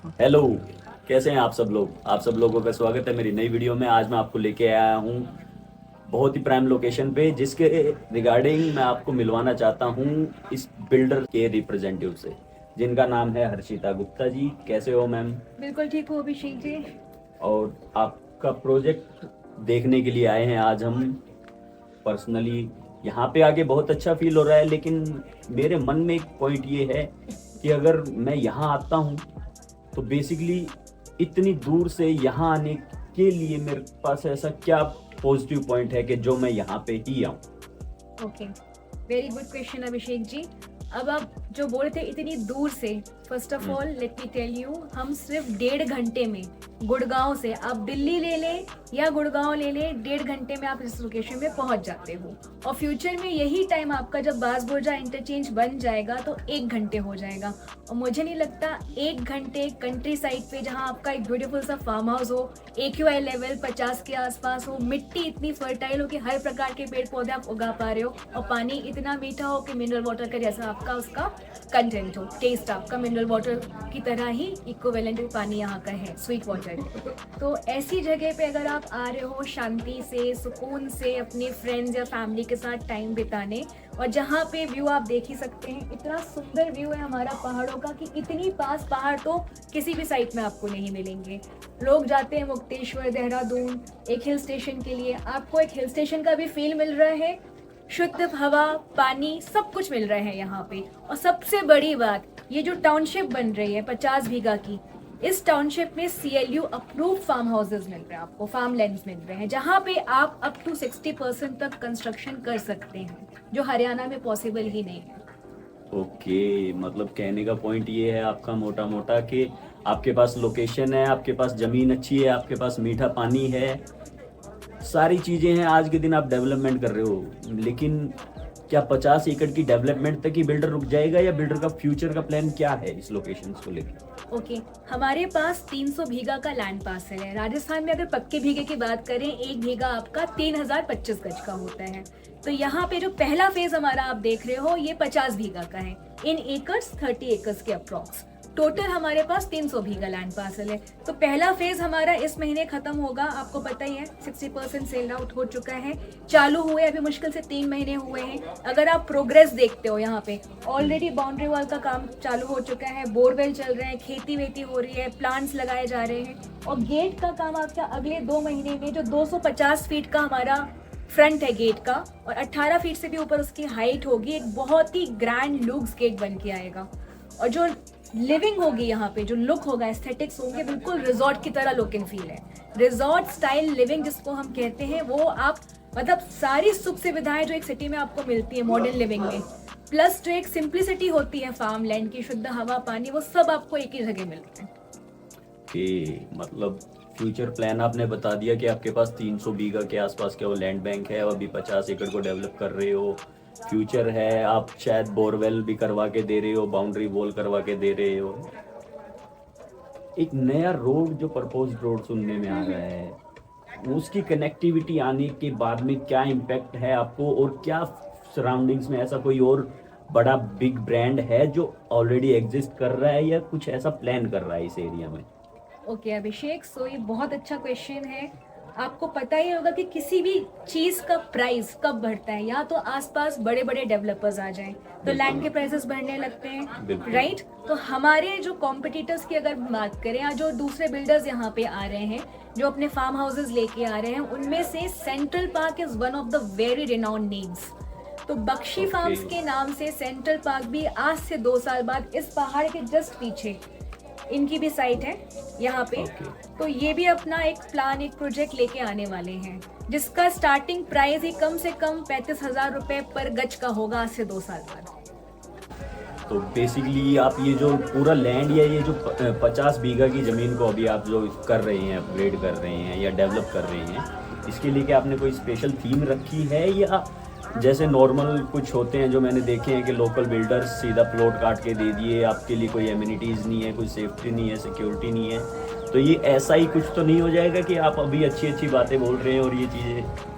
Hello. कैसे हैं आप सब लोग? आप सब लोगों का स्वागत है मेरी नई वीडियो में। आज मैं आपको लेके आया हूँ बहुत ही प्राइम लोकेशन पे, जिसके रिगार्डिंग मैं आपको मिलवाना चाहता हूँ इस बिल्डर के रिप्रेजेंटेटिव से, जिनका नाम है हर्षिता गुप्ता जी। कैसे हो मैम? बिल्कुल ठीक हो अभिषेक जी। और आपका प्रोजेक्ट देखने के लिए आए हैं आज हम। पर्सनली यहाँ पे आके बहुत अच्छा फील हो रहा है, लेकिन मेरे मन में एक पॉइंट ये है कि अगर मैं यहाँ आता हूँ तो बेसिकली इतनी दूर से यहाँ आने के लिए मेरे पास ऐसा क्या पॉजिटिव पॉइंट है कि जो मैं यहाँ पे ही आऊँ? Okay, very good question Abhishek ji. अब आप जो बोल रहे थे इतनी दूर से, first of all let me tell you, हम सिर्फ 1.5 घंटे में गुड़गांव से, आप दिल्ली ले लें या गुड़गांव ले लें, 1.5 घंटे में आप इस लोकेशन पे पहुंच जाते हो। और फ्यूचर में यही टाइम आपका जब बासबोरजा इंटरचेंज बन जाएगा तो 1 घंटे हो जाएगा। और मुझे नहीं लगता 1 घंटे कंट्री साइड पे जहाँ आपका एक ब्यूटीफुल सा फार्म हाउस हो, AQI लेवल 50 के आसपास हो, मिट्टी इतनी फर्टाइल हो कि हर प्रकार के पेड़ पौधे आप उगा पा रहे हो, और पानी इतना मीठा हो कि मिनरल वाटर का जैसा आपका उसका कंटेंट हो, टेस्ट आपका मिनरल वाटर की तरह ही इक्विवेलेंट पानी यहाँ का है, स्वीट वाटर। तो ऐसी जगह पे अगर आप आ रहे हो शांति से, सुकून से, अपने फ्रेंड्स या फैमिली के साथ टाइम बिताने, और जहाँ पे व्यू आप देख ही सकते हैं, इतना सुंदर व्यू है हमारा पहाड़ों का कि इतनी पास पहाड़ तो किसी भी साइट में आपको नहीं मिलेंगे। लोग जाते हैं मुक्तेश्वर, देहरादून एक हिल स्टेशन के लिए, आपको एक हिल स्टेशन का भी फील मिल रहा है, शुद्ध हवा, पानी, सब कुछ मिल रहा है यहाँ पे। और सबसे बड़ी बात, ये जो टाउनशिप बन रही है 50 बीघा की, इस टाउनशिप में CLU अप्रूव फार्म हाउसेज मिल रहे हैं आपको, फार्म लैंड्स मिल रहे हैं, जहाँ पे आप अप टू 60% तक कंस्ट्रक्शन कर सकते हैं, जो हरियाणा में पॉसिबल ही नहीं है। ओके, मतलब कहने का पॉइंट ये है आपका मोटा मोटा कि आपके पास लोकेशन है, आपके पास ज़मीन अच्छी है, आपके पास मीठा पानी है, सारी चीज़ें हैं। आज के दिन आप डेवलपमेंट कर रहे हो, लेकिन क्या 50 एकड़ की डेवलपमेंट तक ही बिल्डर रुक जाएगा, या बिल्डर का फ्यूचर का प्लान क्या है इस लोकेशन को लेकर? ओके, हमारे पास 300 बीघा का लैंड पार्सल है। राजस्थान में अगर पक्के बीघे की बात करें, 1 बीघा आपका 3025 गज का होता है। तो यहाँ पे जो पहला फेज हमारा आप देख रहे हो, ये 50 बीघा का है, इन एकर्स 30 एकर्स के अप्रॉक्स। टोटल हमारे पास 300 बीघा लैंड पार्सल है। तो पहला फेज हमारा इस महीने खत्म होगा, आपको पता ही है 60% सेल आउट हो चुका है। चालू हुए अभी मुश्किल से 3 महीने हुए हैं। अगर आप प्रोग्रेस देखते हो, यहाँ पे ऑलरेडी बाउंड्री वॉल का काम चालू हो चुका है, बोरवेल चल रहे हैं, खेती वेती हो रही है, प्लांट्स लगाए जा रहे हैं, और गेट का काम आपका अगले 2 महीने में, जो 250 फीट का हमारा फ्रंट है गेट का, और 18 फीट से भी ऊपर उसकी हाइट होगी, एक बहुत ही ग्रैंड लुक्स गेट बन के आएगा। और जो लिविंग होगी यहाँ पे, जो लुक होगा, एस्थेटिक्स होंगे, बिल्कुल रिजॉर्ट की तरह लुक एंड फील है। रिजॉर्ट स्टाइल लिविंग जिसको हम कहते हैं, वो आप मतलब सारी सुख सुविधाएं जो एक सिटी में आपको मिलती है मॉडर्न लिविंग में, प्लस जो एक सिंप्लिसिटी होती है फार्म लैंड की, शुद्ध हवा, पानी, वो सब आपको एक ही जगह मिलता है। कि मतलब फ्यूचर प्लान आपने बता दिया कि आपके पास 300 बीघा के आसपास का वो लैंड बैंक है, और अभी 50 एकड़ को डेवलप कर रहे हो। फ्यूचर है, आप शायद बोरवेल भी करवा के दे रहे हो, बाउंड्री वॉल करवा के दे रहे हो। एक नया रोड जो प्रपोज रोड सुनने में आ रहा है, उसकी कनेक्टिविटी आने के बाद में क्या इम्पैक्ट है आपको, और क्या सराउंडिंग्स में ऐसा कोई और बड़ा बिग ब्रांड है जो ऑलरेडी एग्जिस्ट कर रहा है, या कुछ ऐसा प्लान कर रहा है इस एरिया में? ओके अभिषेक, सो ये बहुत अच्छा क्वेश्चन है। आपको पता ही होगा कि किसी भी चीज का प्राइस कब बढ़ता है, या तो आसपास बड़े बड़े डेवलपर्स आ जाएं तो लैंड के प्राइसेस बढ़ने लगते हैं, राइट। तो हमारे जो कॉम्पिटिटर्स की अगर बात करें, या जो दूसरे बिल्डर्स यहाँ पे आ रहे हैं जो अपने फार्म हाउसेज लेके आ रहे हैं, उनमें से central park is one of the very renowned names. तो बख्शी फार्म्स के नाम से सेंट्रल पार्क भी आज से 2 साल बाद इस पहाड़ के जस्ट पीछे इनकी भी साइट है यहाँ पे। तो ये भी अपना एक प्लान, एक प्रोजेक्ट लेके आने वाले हैं, जिसका स्टार्टिंग प्राइस ही कम से कम 35,000 रुपए पर गज का होगा आज से 2 साल बाद। तो बेसिकली आप ये जो पूरा लैंड, या ये जो 50 बीघा की ज़मीन को अभी आप जो कर रहे हैं, अपग्रेड कर रहे हैं या डेवलप कर रहे हैं, इसके लिए क्या आपने कोई स्पेशल थीम रखी है, या जैसे नॉर्मल कुछ होते हैं जो मैंने देखे हैं कि लोकल बिल्डर्स सीधा प्लॉट काट के दे दिए, आपके लिए कोई एमिनिटीज़ नहीं है, कोई सेफ्टी नहीं है, सिक्योरिटी नहीं है, तो ये ऐसा ही कुछ तो नहीं हो जाएगा कि आप अभी अच्छी अच्छी बातें बोल रहे हैं और ये चीज़ें?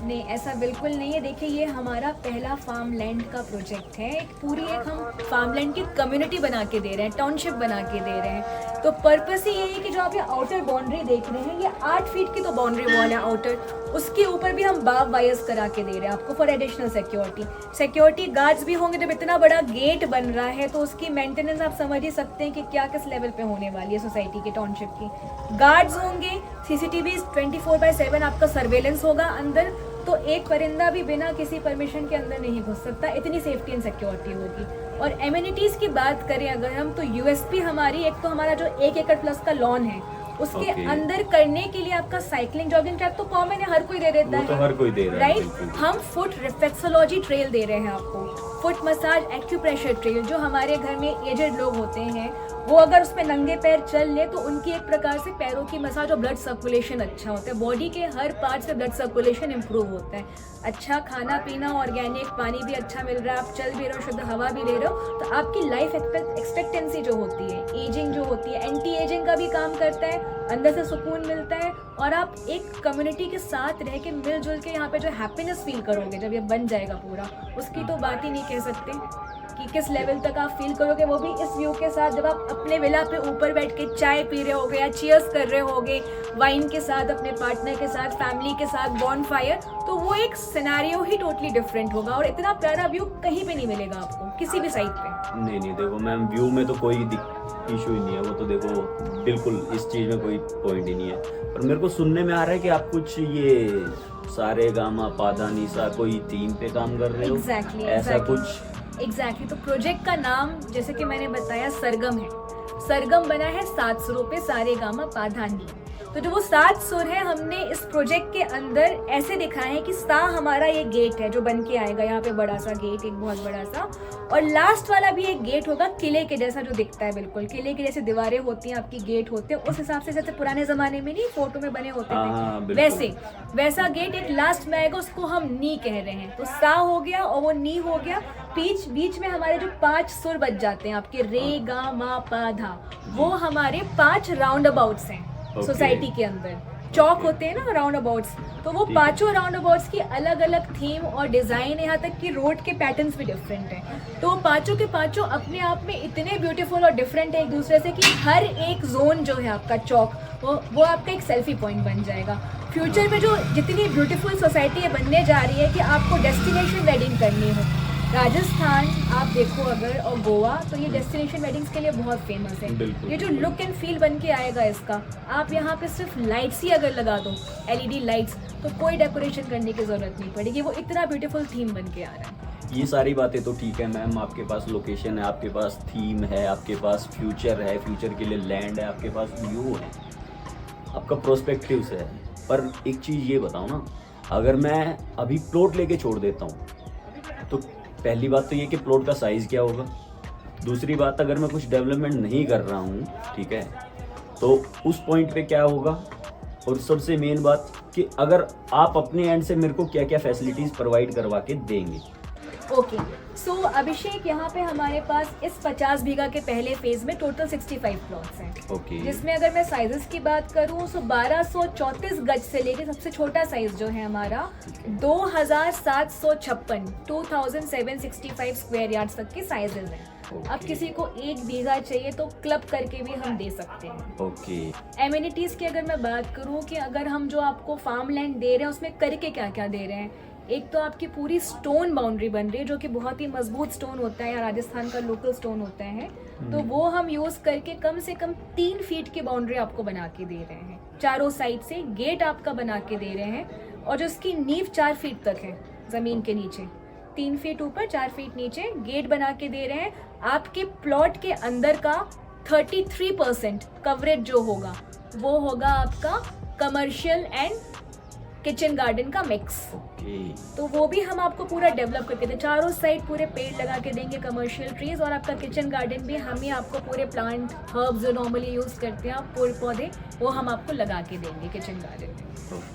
नहीं, ऐसा बिल्कुल नहीं है। देखिए, ये हमारा पहला फार्म लैंड का प्रोजेक्ट है। एक पूरी एक हम फार्म लैंड की कम्युनिटी बना के दे रहे हैं, टाउनशिप बना के दे रहे हैं। तो पर्पस ही यही है कि जो आप ये आउटर बाउंड्री देख रहे हैं, ये 8 फीट की तो बाउंड्री वॉल है आउटर, उसके ऊपर भी हम बार्ब वायर्स करा के दे रहे हैं आपको फॉर एडिशनल सिक्योरिटी गार्ड्स भी होंगे। जब इतना बड़ा गेट बन रहा है तो उसकी मेंटेनेंस आप समझ ही सकते हैं कि क्या किस लेवल पे होने वाली है सोसाइटी की, टाउनशिप की। गार्ड्स होंगे, सीसीटीवी 24/7 आपका सर्वेलेंस होगा अंदर, तो एक परिंदा भी बिना किसी परमिशन के अंदर नहीं घुस सकता, इतनी सेफ्टी एंड सिक्योरिटी होगी। और एमिनिटीज की बात करें अगर हम, तो यूएसपी हमारी, एक तो हमारा जो 1 एकड़ प्लस का लॉन है उसके अंदर करने के लिए आपका साइकिलिंग जॉगिंग ट्रैक तो कॉमन है, हर कोई दे देता है, तो हर कोई दे रहा है, राइट। हम फुट रिफ्लेक्सोलॉजी ट्रेल दे रहे हैं आपको, फुट मसाज एक्यूप्रेशर ट्रेल। जो हमारे घर में एजेड लोग होते हैं वो अगर उसमें नंगे पैर चल ले तो उनकी एक प्रकार से पैरों की मसाज और ब्लड सर्कुलेशन अच्छा होता है, बॉडी के हर पार्ट से ब्लड सर्कुलेशन इंप्रूव होता है। अच्छा खाना पीना, ऑर्गेनिक पानी भी अच्छा मिल रहा है, आप चल भी रहे हो, शुद्ध हवा भी ले रहे हो, तो आपकी लाइफ एक्सपेक्टेंसी जो होती है, एजिंग जो होती है, एंटी एजिंग का भी काम करता है, अंदर से सुकून मिलता है, और आप एक कम्युनिटी के साथ रह के मिलजुल के यहाँ पे जो हैप्पीनेस फील करोगे जब ये बन जाएगा पूरा, उसकी तो बात ही नहीं कह सकते कि किस लेवल तक आप फील करोगे, वो भी इस व्यू के साथ। जब आप अपने विला पे ऊपर बैठ के चाय पी रहे होगे या चीयर्स कर रहे होगे वाइन के साथ, अपने पार्टनर के साथ, फैमिली के साथ, बॉनफायर, तो वो एक सिनेरियो ही टोटली डिफरेंट होगा और इतना प्यारा व्यू कहीं पे नहीं मिलेगा आपको किसी भी साइड पे। नहीं देखो मैम, व्यू में तो कोई इशू ही नहीं है, वो तो देखो बिल्कुल इस चीज में कोई पॉइंट ही नहीं है। पर मेरे को सुनने में आ रहा है कि आप कुछ ये सारे गामा पाधा निसा कोई थीम पे काम कर रहे हो, ऐसा कुछ? एग्जैक्टली। तो प्रोजेक्ट का नाम जैसे कि मैंने बताया सरगम है। सरगम बना है 7 सुरों पे, सारे गामा पाधा नी। तो जो वो 7 सुर है हमने इस प्रोजेक्ट के अंदर ऐसे दिखाए हैं कि सा हमारा ये गेट है जो बन के आएगा, यहाँ पे बड़ा सा गेट, एक बहुत बड़ा सा, और लास्ट वाला भी एक गेट होगा किले के जैसा जो दिखता है, बिल्कुल किले की जैसे दीवारें होती हैं आपकी, गेट होते हैं उस हिसाब से, जैसे पुराने जमाने में नहीं फोटो में बने होते थे वैसे वैसा गेट एक लास्ट में आएगा, उसको हम नी कह रहे हैं। तो सा हो गया और वो नी हो गया, बीच में हमारे जो 5 सुर बच जाते हैं आपके, रे गा मा पा धा, वो हमारे 5 राउंड अबाउट्स हैं सोसाइटी के अंदर। चौक होते हैं ना राउंड अबाउट्स, तो वो 5 राउंड अबाउट्स की अलग अलग थीम और डिजाइन है, यहाँ तक कि रोड के पैटर्न्स भी डिफरेंट हैं। तो 5 के 5 अपने आप में इतने ब्यूटीफुल और डिफरेंट है एक दूसरे से कि हर एक जोन जो है आपका चौक वो आपका एक सेल्फी पॉइंट बन जाएगा। फ्यूचर में जो जितनी ब्यूटीफुल सोसाइटी बनने जा रही है कि आपको डेस्टिनेशन वेडिंग करनी हो, राजस्थान आप देखो अगर और गोवा, तो ये डेस्टिनेशन वेडिंग्स के लिए बहुत फेमस है। ये जो लुक एंड फील बन के आएगा इसका, आप यहाँ पे सिर्फ लाइट्स ही अगर लगा दो, LED लाइट्स, तो कोई डेकोरेशन करने की जरूरत नहीं पड़ेगी, वो इतना ब्यूटीफुल थीम बन के आ रहा है। ये सारी बातें तो ठीक है मैम, आपके पास लोकेशन है, आपके पास थीम है, आपके पास फ्यूचर है, फ्यूचर के लिए लैंड है, आपके पास व्यू है, आपका प्रोस्पेक्टिव्स है। पर एक चीज़ ये बताओ ना, अगर मैं अभी प्लॉट लेके छोड़ देता हूँ तो पहली बात तो ये कि प्लॉट का साइज़ क्या होगा, दूसरी बात अगर मैं कुछ डेवलपमेंट नहीं कर रहा हूँ, ठीक है, तो उस पॉइंट पे क्या होगा, और सबसे मेन बात कि अगर आप अपने एंड से मेरे को क्या क्या फैसिलिटीज़ प्रोवाइड करवा के देंगे। ओके, सो अभिषेक, यहाँ पे हमारे पास इस 50 बीघा के पहले फेज में टोटल 65 प्लॉट्स हैं। ओके। जिसमें अगर मैं साइजेस की बात करूँ तो 1234 गज से लेके सबसे छोटा साइज जो है हमारा 2756 2765 स्क्वायर यार्ड तक के साइजेस हैं। अब किसी को 1 बीघा चाहिए तो क्लब करके भी हम दे सकते हैं। ओके। एमिनिटीज की अगर मैं बात करूँ कि अगर हम जो आपको फार्म लैंड दे रहे हैं उसमें करके क्या क्या दे रहे हैं, एक तो आपकी पूरी स्टोन बाउंड्री बन रही है जो कि बहुत ही मजबूत स्टोन होता है या राजस्थान का लोकल स्टोन होता है, तो वो हम यूज करके कम से कम 3 फीट की बाउंड्री आपको बना के दे रहे हैं। चारों साइड से गेट आपका बना के दे रहे हैं और जो उसकी नींव 4 फीट तक है जमीन के नीचे, 3 फीट ऊपर 4 फीट नीचे गेट बना के दे रहे हैं। आपके प्लॉट के अंदर का 33% कवरेज जो होगा वो होगा आपका कमर्शियल एंड किचन गार्डन का मिक्स। तो वो भी हम आपको पूरा डेवलप करके दें, चारों साइड पूरे पेड़ लगा के देंगे, कमर्शियल ट्रीज, और आपका किचन गार्डन भी हम ही आपको पूरे प्लांट हर्ब्स जो नॉर्मली यूज करते हैं आप पेड़ पौधे, वो हम आपको लगा के देंगे किचन गार्डन में।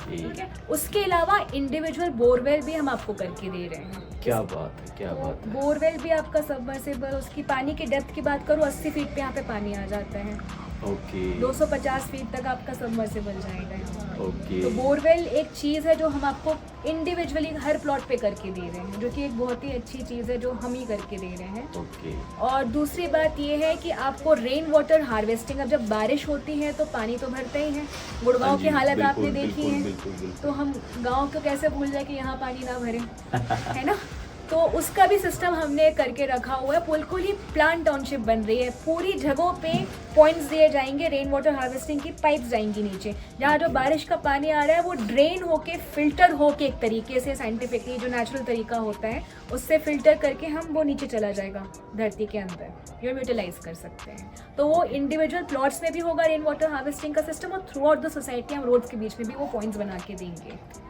ठीक है, उसके अलावा इंडिविजुअल बोरवेल भी हम आपको करके दे रहे हैं। क्या बात है, क्या बात है। बोरवेल भी आपका सबमर्सिबल, उसकी पानी की डेप्थ की बात करूँ 80 फीट पे यहाँ पे पानी आ जाता है। ओके 250 फीट तक आपका सबमर्सिबल जाएगा यहाँ। ओके तो बोरवेल एक चीज़ है जो हम आपको इंडिविजुअली हर प्लॉट पे करके दे रहे हैं, जो कि एक बहुत ही अच्छी चीज़ है जो हम ही करके दे रहे हैं। ओके और दूसरी बात ये है कि आपको रेन वाटर हार्वेस्टिंग, अब जब बारिश होती है तो पानी तो भरता ही है। गुड़गांव हाँ की जी, हालत बिल्कुल, आपने देखी बिल्कुल, है, बिल्कुल, बिल्कुल। तो हम गांव को कैसे भूल जाए कि यहाँ पानी ना भरे, है ना। तो उसका भी सिस्टम हमने करके रखा हुआ है। बिल्कुल ही प्लांट टाउनशिप बन रही है, पूरी जगहों पे पॉइंट्स दिए जाएंगे, रेन वाटर हार्वेस्टिंग की पाइप्स जाएंगी नीचे, जहाँ जो बारिश का पानी आ रहा है वो ड्रेन होके फिल्टर होके एक तरीके से साइंटिफिकली जो नेचुरल तरीका होता है उससे फिल्टर करके हम वो नीचे चला जाएगा धरती के अंदर, जो यूटिलाइज कर सकते हैं। तो वो इंडिविजुअल प्लॉट्स में भी होगा रेन वाटर हार्वेस्टिंग का सिस्टम, और थ्रू आउट द सोसाइटी हम रोड्स के बीच में भी वो पॉइंट्स बना के देंगे।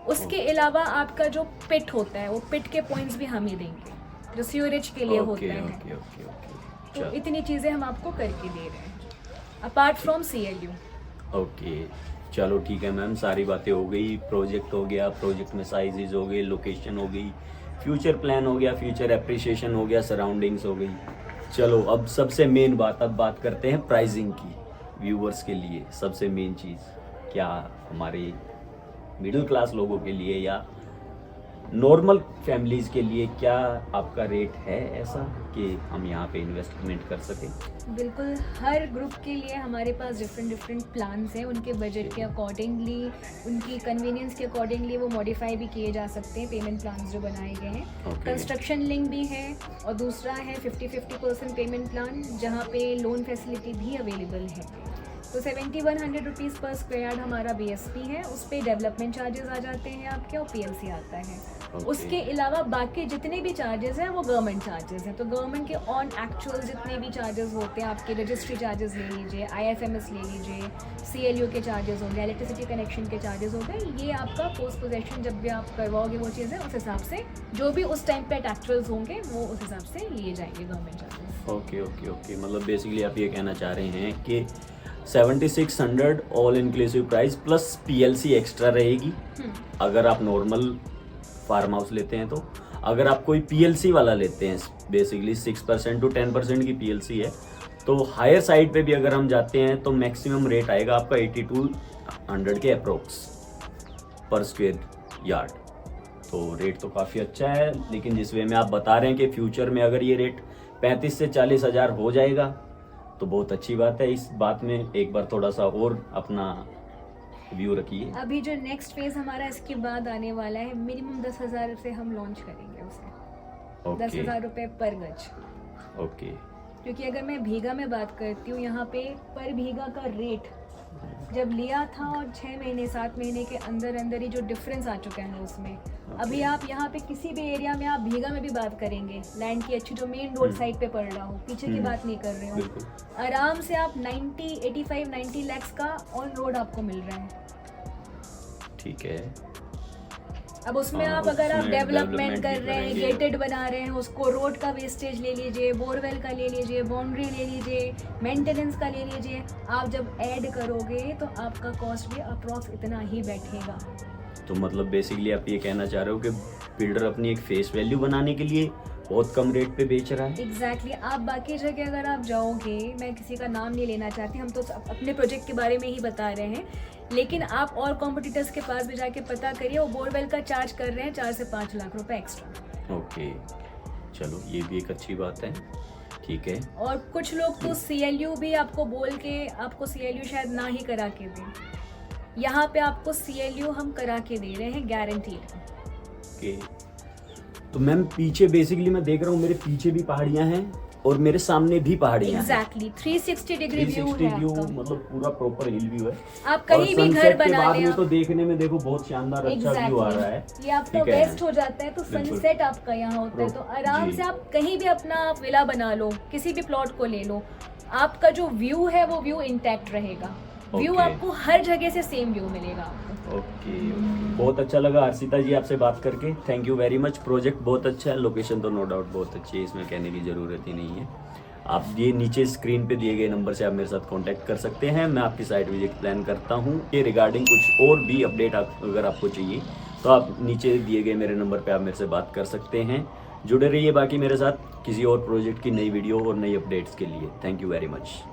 उसके अलावा आपका जो पिट होता है वो पिट के पॉइंट्स भी हम ही देंगे, जो सीवरेज के लिए होता है। ओके ओके ओके तो इतनी चीज़ें हम आपको करके दे रहे हैं अपार्ट फ्रॉम CLU। ओके चलो ठीक है मैम, सारी बातें हो गई, प्रोजेक्ट हो गया, प्रोजेक्ट में साइजेज हो गई, लोकेशन हो गई, फ्यूचर प्लान हो गया, फ्यूचर एप्रिसिएशन हो गया, सराउंडिंग्स हो गई। चलो अब सबसे मेन बात, अब बात करते हैं प्राइसिंग की। व्यूअर्स के लिए सबसे मेन चीज़ क्या, हमारे मिडिल क्लास लोगों के लिए या नॉर्मल फैमिलीज़ के लिए क्या आपका रेट है ऐसा कि हम यहाँ पे इन्वेस्टमेंट कर सकें? बिल्कुल, हर ग्रुप के लिए हमारे पास डिफरेंट प्लान्स हैं, उनके बजट के अकॉर्डिंगली, उनकी कन्वीनियंस के अकॉर्डिंगली वो मॉडिफाई भी किए जा सकते हैं पेमेंट प्लान्स जो बनाए गए हैं। Okay. कंस्ट्रक्शन लिंक भी है, और दूसरा है 50-50% पेमेंट प्लान, जहाँ पे लोन फैसिलिटी भी अवेलेबल है। तो 7100 रुपीज़ पर स्क्वायर यार्ड हमारा BSP है, उस पर डेवलपमेंट चार्जेस आ जाते हैं आपके, और PLC आता है। Okay. उसके अलावा बाकी जितने भी चार्जेस हैं वो गवर्नमेंट चार्जेस हैं। तो गवर्नमेंट के ऑन एक्चुअल जितने भी चार्जेस होते हैं, आपके रजिस्ट्री चार्जेस ले लीजिए, IFMS ले लीजिए, CLU के चार्जेस हो गए, इलेक्ट्रिसिटी कनेक्शन के चार्जेस हो गए, ये आपका पोस्ट पोजेशन जब भी आप करवाओगे वो चीज़ें उस हिसाब से जो भी उस टाइम पे एक्चुअल्स होंगे वो उस हिसाब से लिए जाएंगे government charges. Okay okay okay, मतलब बेसिकली आप ये कहना चाह रहे हैं कि 7600 all inclusive price plus PLC extra रहेगी अगर आप नॉर्मल फार्म हाउस लेते हैं। तो अगर आप कोई PLC वाला लेते हैं, बेसिकली 6% to 10% की PLC है, तो हायर साइड पे भी अगर हम जाते हैं तो मैक्सिमम रेट आएगा आपका 8200 के अप्रोक्स पर स्क्वायर यार्ड। तो रेट तो काफ़ी अच्छा है, लेकिन जिस वे में आप बता रहे हैं कि फ्यूचर में अगर ये रेट 35 से 40 हज़ार हो जाएगा तो बहुत अच्छी बात है। इस बात में एक बार थोड़ा सा और अपना व्यू रखिए। अभी जो नेक्स्ट फेज हमारा इसके बाद आने वाला है, मिनिमम 10,000 से हम लॉन्च करेंगे उसे। ओके 10,000 रुपये पर गज। ओके क्योंकि अगर मैं भीगा में बात करती हूँ, यहाँ पे पर भीगा का रेट जब लिया था और 6 महीने 7 महीने के अंदर अंदर ही जो डिफरेंस आ चुका है उसमें। अभी आप यहाँ पे किसी भी एरिया में आप भीगा में भी बात करेंगे, लैंड की अच्छी जो मेन रोड साइड पे पड़ रहा हो, पीछे की बात नहीं कर रहे हो, बिल्कुल आराम से आप 85-90 लाख का ऑन रोड आपको मिल रहा है। ठीक है। अब उसमें हाँ, आप अगर आप उसमें डेवलपमेंट development कर भी रहे हैं, करेंगे। गेटेड बना रहे हैं, उसको रोड का वेस्टेज ले लीजिए, बोरवेल का ले लीजिए, बाउंड्री ले लीजिए, मेंटेनेंस का ले लीजिए, आप जब ऐड करोगे तो आपका कॉस्ट भी अप्रॉक्स इतना ही बैठेगा। तो मतलब बेसिकली आप ये कहना चाह रहे हो कि बिल्डर अपनी एक फेस वैल्यू बनाने के लिए बहुत कम रेट पे बेच रहा है। एग्जैक्टली आप बाकी जगह अगर आप जाओगे, मैं किसी का नाम नहीं लेना चाहती, हम तो अपने प्रोजेक्ट के बारे में ही बता रहे हैं, लेकिन आप और कॉम्पिटिटर्स के पास भी जाके पता करिए, वो बोरवेल का चार्ज कर रहे हैं 4 से 5 लाख रुपए एक्स्ट्रा। ओके चलो ये भी एक अच्छी बात है, ठीक है। और कुछ लोग तो CLU भी आपको बोल के आपको CLU शायद ना ही करा के दें, यहाँ पे आपको CLU हम करा के दे रहे हैं गारंटीड। ओके तो मैम पीछे बेसिकली मैं देख रहा हूँ, मेरे पीछे भी पहाड़ियाँ हैं और मेरे सामने भी पहाड़ियाँ हैं। एग्जैक्टली 360 डिग्री व्यू 360 है व्यू, आपका। मतलब पूरा प्रॉपर हिल व्यू है। आप कहीं भी घर sunset के बना बाद लें में आप। तो देखने में देखो बहुत शानदार अच्छा व्यू आ रहा है। ये आपका ठीक है। वेस्ट हो जाता है तो बिल्कुल। सनसेट आपका यहाँ होता है, तो आराम जी। से आप कहीं भी अपना विला बना लो, किसी भी प्लॉट को ले लो, आपका जो व्यू है वो व्यू इंटैक्ट रहेगा। View Okay. आपको हर जगह से सेम व्यू मिलेगा आपको। ओके बहुत अच्छा लगा हर्षिता जी आपसे बात करके, thank you very much. Project बहुत अच्छा है, लोकेशन तो नो डाउट बहुत अच्छी है, इसमें कहने की ज़रूरत ही नहीं है। आप ये नीचे स्क्रीन पे दिए गए नंबर से आप मेरे साथ कांटेक्ट कर सकते हैं। मैं आपकी साइट विजिट प्लान करता हूँ कि रिगार्डिंग कुछ और भी अपडेट अगर आपको चाहिए तो आप नीचे दिए गए मेरे नंबर पे आप मेरे से बात कर सकते हैं। जुड़े रहिए बाकी मेरे साथ किसी और प्रोजेक्ट की नई वीडियो और नई अपडेट्स के लिए। Thank you very much.